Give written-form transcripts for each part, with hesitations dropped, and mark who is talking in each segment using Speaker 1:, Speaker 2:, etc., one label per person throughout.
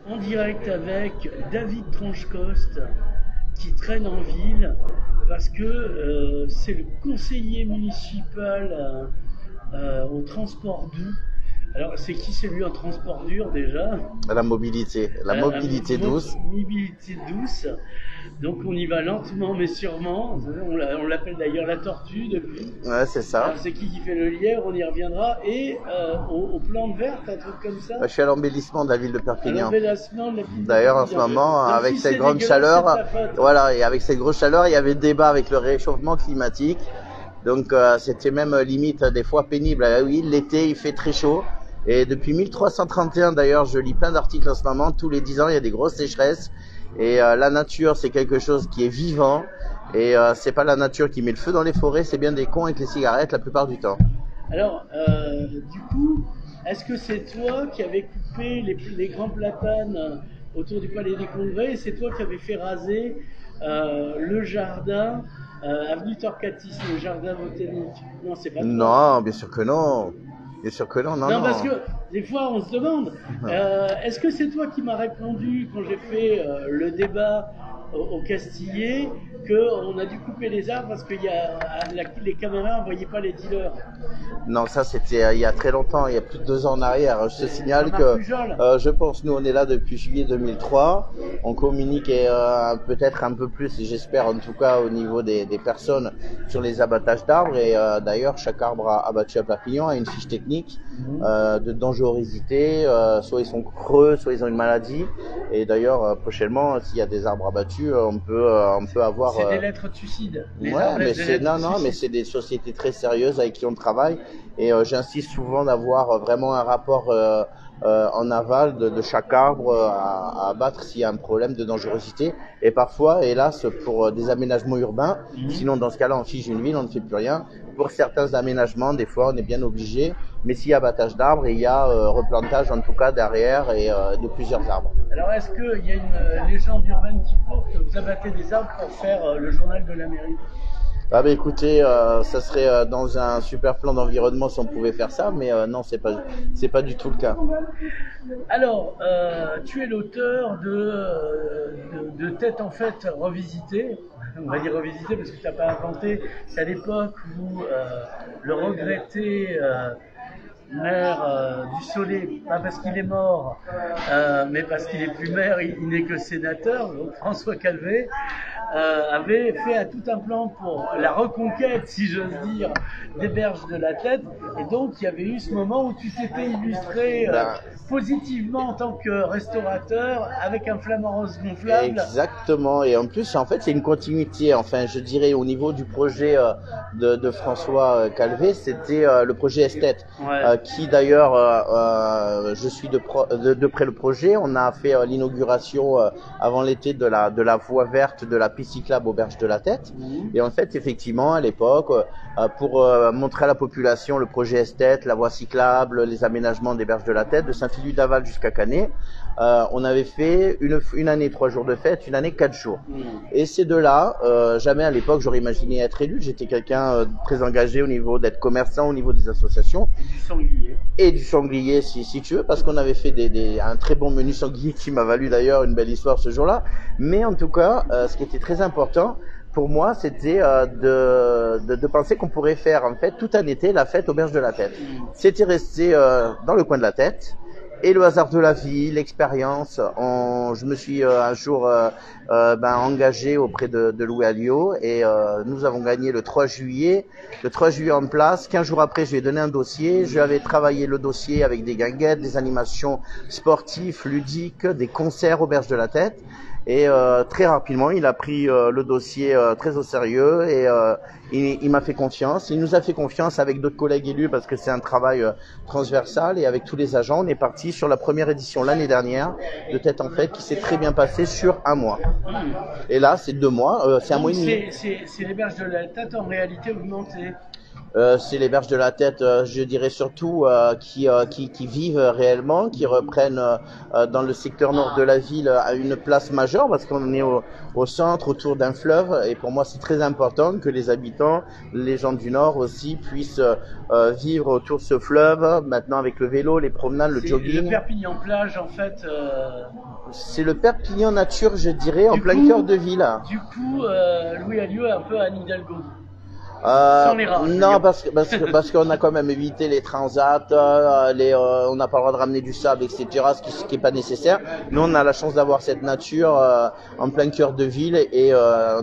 Speaker 1: en direct avec David Tranchecoste qui traîne en ville parce que c'est le conseiller municipal au transport doux. Alors c'est qui c'est lui en transport dur déjà?
Speaker 2: La mobilité douce.
Speaker 1: Mobilité douce. Donc on y va lentement mais sûrement. On l'appelle d'ailleurs la tortue depuis.
Speaker 2: Ouais, c'est ça.
Speaker 1: Alors c'est qui fait le lièvre, on y reviendra. Et aux plantes vertes, un truc comme ça.
Speaker 2: Je suis à l'embellissement de la ville de Perpignan.
Speaker 1: D'ailleurs
Speaker 2: en ce moment, avec cette grande chaleur, voilà, et avec cette grosse chaleur, il y avait débat avec le réchauffement climatique. Donc c'était même limite des fois pénible. Oui, l'été il fait très chaud. Et depuis 1331 d'ailleurs, je lis plein d'articles en ce moment. Tous les 10 ans, il y a des grosses sécheresses. Et la nature, c'est quelque chose qui est vivant. Et c'est pas la nature qui met le feu dans les forêts, c'est bien des cons avec les cigarettes la plupart du temps.
Speaker 1: Alors, du coup, est-ce que c'est toi qui avais coupé les grands platanes autour du Palais des Congrès et c'est toi qui avais fait raser le jardin avenue Torcatis, le jardin botanique? Non, c'est pas toi.
Speaker 2: Non, bien sûr que non. Bien sûr que non,
Speaker 1: non. Parce que des fois on se demande, est-ce que c'est toi qui m'as répondu quand j'ai fait le débat au Castillet qu'on a dû couper les arbres parce que les caméras ne voyaient pas les dealers?
Speaker 2: Non, ça c'était il y a très longtemps, il y a plus de 2 ans en arrière. Je te signale que je pense, nous on est là depuis juillet 2003, on communique peut-être un peu plus, et j'espère en tout cas au niveau des personnes sur les abattages d'arbres. Et d'ailleurs chaque arbre abattu à Perpignan a une fiche technique de dangerosité, soit ils sont creux, soit ils ont une maladie. Et d'ailleurs prochainement, s'il y a des arbres abattus, on peut avoir.
Speaker 1: C'est des lettres de suicide.
Speaker 2: Ouais, mais mais c'est des sociétés très sérieuses avec qui on travaille. Et j'insiste souvent d'avoir vraiment un rapport en aval de chaque arbre à abattre s'il y a un problème de dangerosité. Et parfois, hélas, pour des aménagements urbains, sinon dans ce cas-là, on fige une ville, on ne fait plus rien. Pour certains aménagements, des fois, on est bien obligé. Mais s'il y a abattage d'arbres, il y a replantage en tout cas derrière et de plusieurs arbres.
Speaker 1: Alors, est-ce qu'il y a une légende urbaine qui court que vous abattez des arbres pour faire le journal de la mairie?
Speaker 2: Ah bah écoutez, ça serait dans un super plan d'environnement si on pouvait faire ça, mais non, c'est pas du tout le cas.
Speaker 1: Alors, tu es l'auteur de Tête en fait revisitée. On va dire revisité parce que tu n'as pas inventé. C'est à l'époque où le regretté maire du Soleil, pas parce qu'il est mort, mais parce qu'il est plus maire, il n'est que sénateur, donc François Calvet, avait fait tout un plan pour la reconquête, si j'ose dire, des berges de la Tête. Et donc, il y avait eu ce moment où tu t'étais illustré positivement en tant que restaurateur avec un flamant rose gonflable.
Speaker 2: Exactement. Et en plus, en fait, c'est une continuité. Enfin, je dirais au niveau du projet de François Calvet, c'était le projet Esthète, qui d'ailleurs, je suis de près le projet. On a fait l'inauguration avant l'été de la voie verte de la piste cyclable aux berges de la Tête. Et en fait, effectivement, à l'époque, pour montrer à la population le projet Esthète, la voie cyclable, les aménagements des berges de la Tête, de Saint-Philippe-d'Aval jusqu'à Canet, on avait fait une année 3 jours de fête, une année 4 jours. Et ces deux-là, jamais à l'époque j'aurais imaginé être élu. J'étais quelqu'un très engagé au niveau d'être commerçant, au niveau des associations.
Speaker 1: Et du sanglier.
Speaker 2: Et du sanglier, si tu veux, parce qu'on avait fait un très bon menu sanglier qui m'a valu d'ailleurs une belle histoire ce jour-là. Mais en tout cas, ce qui était très important pour moi, c'était de penser qu'on pourrait faire en fait tout un été la fête aux berges de la Tête. C'était resté dans le coin de la tête. Et le hasard de la vie, l'expérience, je me suis un jour engagé auprès de Louis Alliot et nous avons gagné le 3 juillet. Le 3 juillet en place, 15 jours après, je lui ai donné un dossier. Je lui avais travaillé le dossier avec des guinguettes, des animations sportives, ludiques, des concerts aux berges de la Tête. Et très rapidement, il a pris le dossier très au sérieux et il m'a fait confiance. Il nous a fait confiance avec d'autres collègues élus parce que c'est un travail transversal et avec tous les agents. On est parti sur la première édition l'année dernière de Tête en Fête qui s'est très bien passée sur un mois. Et là, c'est 2 mois, c'est un mois et demi.
Speaker 1: C'est les berges de la Tête en réalité augmentées.
Speaker 2: C'est les berges de la Tête, je dirais surtout, qui vivent réellement, qui reprennent dans le secteur nord de la ville une place majeure parce qu'on est au centre, autour d'un fleuve. Et pour moi, c'est très important que les habitants, les gens du nord aussi, puissent vivre autour de ce fleuve. Maintenant, avec le vélo, les promenades, le jogging.
Speaker 1: Le Perpignan plage, en fait.
Speaker 2: C'est le Perpignan nature, je dirais, en plein cœur de ville.
Speaker 1: Du coup, Louis Alliot est un peu Anne Hidalgo.
Speaker 2: Non, parce qu'on a quand même évité les transats, on n'a pas le droit de ramener du sable, etc., ce qui est pas nécessaire. Nous, on a la chance d'avoir cette nature en plein cœur de ville et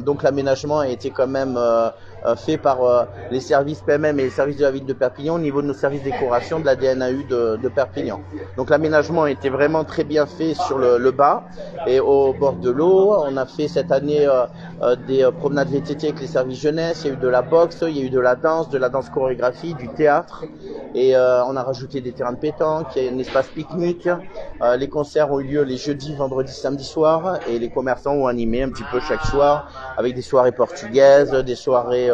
Speaker 2: donc l'aménagement a été quand même fait par les services PMM et les services de la ville de Perpignan au niveau de nos services décoration de la DNAU de Perpignan. Donc l'aménagement a été vraiment très bien fait sur le bas et au bord de l'eau. On a fait cette année des promenades VTT avec les services jeunesse, il y a eu de la boxe, il y a eu de la danse chorégraphie, du théâtre et on a rajouté des terrains de pétanque, il y a un espace pique-nique. Les concerts ont eu lieu les jeudis, vendredis, samedis soirs et les commerçants ont animé un petit peu chaque soir avec des soirées portugaises, des soirées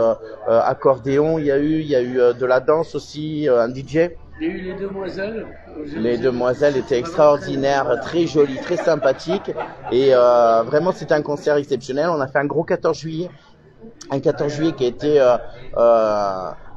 Speaker 2: accordéon, il y a eu de la danse aussi, un DJ.
Speaker 1: Il y a eu les demoiselles.
Speaker 2: Les demoiselles étaient extraordinaires, très jolies, très sympathiques et vraiment c'était un concert exceptionnel. On a fait un gros 14 juillet. Un 14 juillet qui a été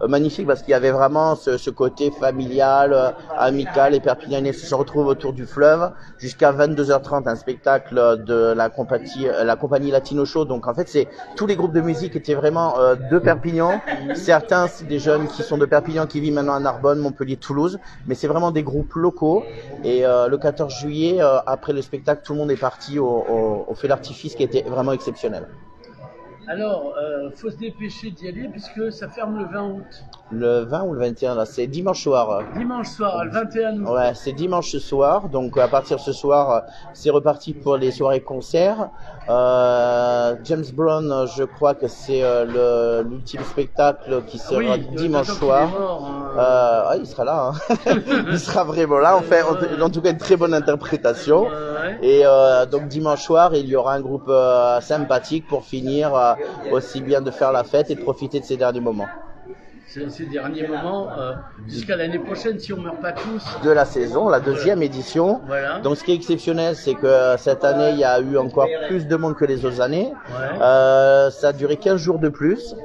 Speaker 2: magnifique parce qu'il y avait vraiment ce côté familial, amical. Les Perpignanais se retrouvent autour du fleuve jusqu'à 22h30, un spectacle de la compagnie Latino Show. Donc en fait, c'est tous les groupes de musique étaient vraiment de Perpignan. Certains, c'est des jeunes qui sont de Perpignan qui vivent maintenant à Narbonne, Montpellier, Toulouse, mais c'est vraiment des groupes locaux. Et le 14 juillet, après le spectacle, tout le monde est parti au feu d'artifice qui était vraiment exceptionnel.
Speaker 1: Alors, faut se dépêcher d'y aller puisque ça ferme le 20 août.
Speaker 2: Le 20 ou le 21, là, c'est dimanche soir.
Speaker 1: Dimanche soir, le 21 août.
Speaker 2: Ouais, c'est dimanche soir. Donc, à partir de ce soir, c'est reparti pour les soirées concerts. James Brown, je crois que c'est l'ultime spectacle qui sera dimanche soir. Il sera là. Hein. Il sera vraiment là. On fait en tout cas une très bonne interprétation. Et donc dimanche soir, il y aura un groupe sympathique pour finir aussi bien de faire la fête et de profiter de ces derniers moments.
Speaker 1: Ces derniers moments, jusqu'à l'année prochaine, si on ne meurt pas tous.
Speaker 2: De la saison, la deuxième édition. Voilà. Donc ce qui est exceptionnel, c'est que cette année, il y a eu encore plus de monde que les autres années. Ça a duré 15 jours de plus.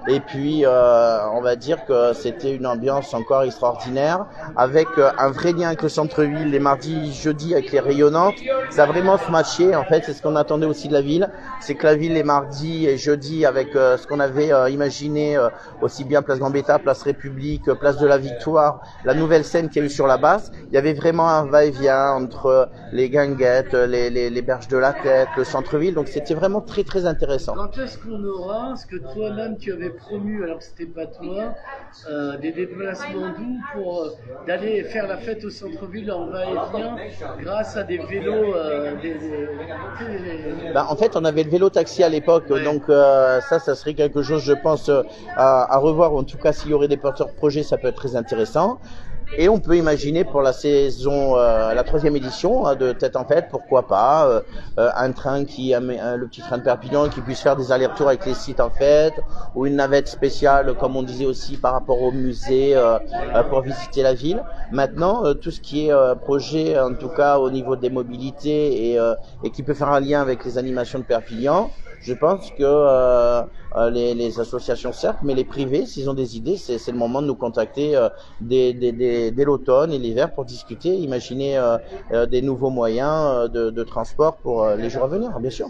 Speaker 2: Et puis, on va dire que c'était une ambiance encore extraordinaire, avec un vrai lien avec le centre-ville, les mardis, jeudis, avec les rayonnantes. Ça a vraiment se matché, en fait, c'est ce qu'on attendait aussi de la ville. C'est que la ville, les mardis et jeudis, avec ce qu'on avait imaginé, aussi bien Place Gambetta, Place République, Place de la Victoire, la nouvelle scène qu'il y a eu sur la base, il y avait vraiment un va-et-vient entre les guinguettes, les berges de la Tête, le centre-ville. Donc, c'était vraiment très, très intéressant.
Speaker 1: Quand est-ce qu'on aura ce que toi-même tu avais promu, alors que c'était pas toi, des déplacements doux pour d'aller faire la fête au centre-ville en va-et-vient grâce à des vélos
Speaker 2: En fait, on avait le vélo taxi à l'époque, donc ça serait quelque chose, je pense, à revoir. En tout cas, s'il y aurait des porteurs de projets, ça peut être très intéressant. Et on peut imaginer pour la saison, la 3e édition de Tête en Fête, pourquoi pas, un train le petit train de Perpignan qui puisse faire des allers-retours avec les sites en fête, ou une navette spéciale, comme on disait aussi, par rapport au musée, pour visiter la ville. Maintenant, tout ce qui est projet, en tout cas au niveau des mobilités et qui peut faire un lien avec les animations de Perpignan, je pense que les associations certes, mais les privés, s'ils ont des idées, c'est le moment de nous contacter dès l'automne et l'hiver pour discuter, imaginer des nouveaux moyens de transport pour les jours à venir, bien sûr.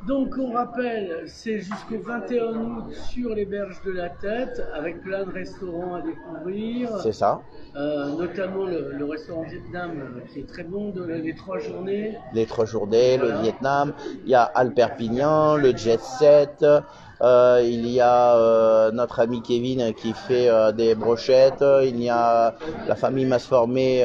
Speaker 1: Donc on rappelle, c'est jusqu'au 21 août sur les berges de la Tête, avec plein de restaurants à découvrir.
Speaker 2: C'est ça.
Speaker 1: Notamment le restaurant Vietnam qui est très bon, les 3 journées.
Speaker 2: Les 3 journées, voilà. Le Vietnam, il y a Al Perpignan, le Jet Set, il y a notre ami Kevin qui fait des brochettes, il y a la famille Masformé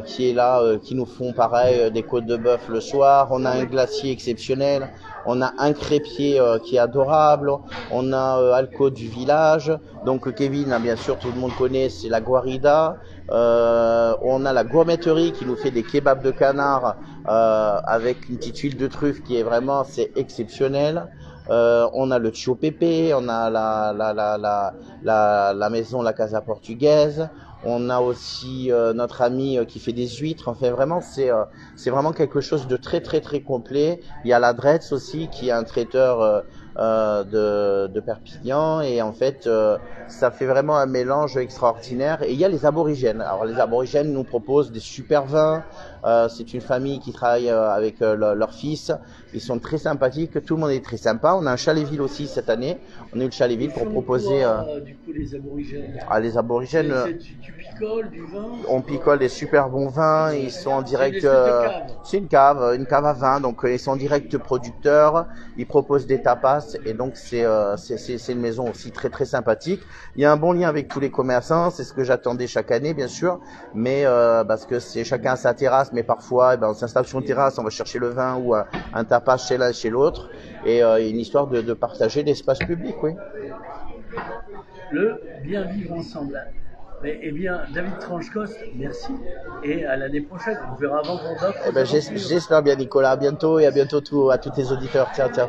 Speaker 2: qui est là, qui nous font pareil des côtes de bœuf le soir. On a un glacier exceptionnel, on a un crêpier qui est adorable, on a Alco du village. Donc Kevin, bien sûr, tout le monde connaît, c'est la Guarida. On a la gourmetterie qui nous fait des kebabs de canard avec une petite huile de truffe qui est vraiment, c'est exceptionnel. On a le Tio Pepe, on a la maison La Casa Portugaise. On a aussi notre ami qui fait des huîtres. Enfin, vraiment, c'est vraiment quelque chose de très très très complet. Il y a la Dretz aussi, qui est un traiteur de Perpignan, et en fait, ça fait vraiment un mélange extraordinaire. Et il y a les aborigènes. Alors, les aborigènes nous proposent des super vins. C'est une famille qui travaille avec leur fils. Ils sont très sympathiques. Tout le monde est très sympa. On a un chalet-ville aussi cette année. On a eu le chalet-ville pour proposer.
Speaker 1: Du coup, les aborigènes.
Speaker 2: Ah, les aborigènes.
Speaker 1: Tu picoles du vin.
Speaker 2: On picole des super bons vins. Ils sont en direct. C'est une cave à vin. Donc ils sont en direct producteurs. Ils proposent des tapas, et donc c'est une maison aussi très très sympathique. Il y a un bon lien avec tous les commerçants. C'est ce que j'attendais chaque année, bien sûr. Mais parce que c'est chacun à sa terrasse. Mais parfois, on s'installe sur une terrasse, on va chercher le vin ou un tapas chez l'un chez l'autre. Et une histoire de partager l'espace public, oui.
Speaker 1: Le bien vivre ensemble. Eh bien, David Tranchecoste, merci. Et à l'année prochaine. On verra avant pour d'autres.
Speaker 2: J'espère bien, Nicolas. À bientôt, et à bientôt à tous tes auditeurs. Ciao, ciao.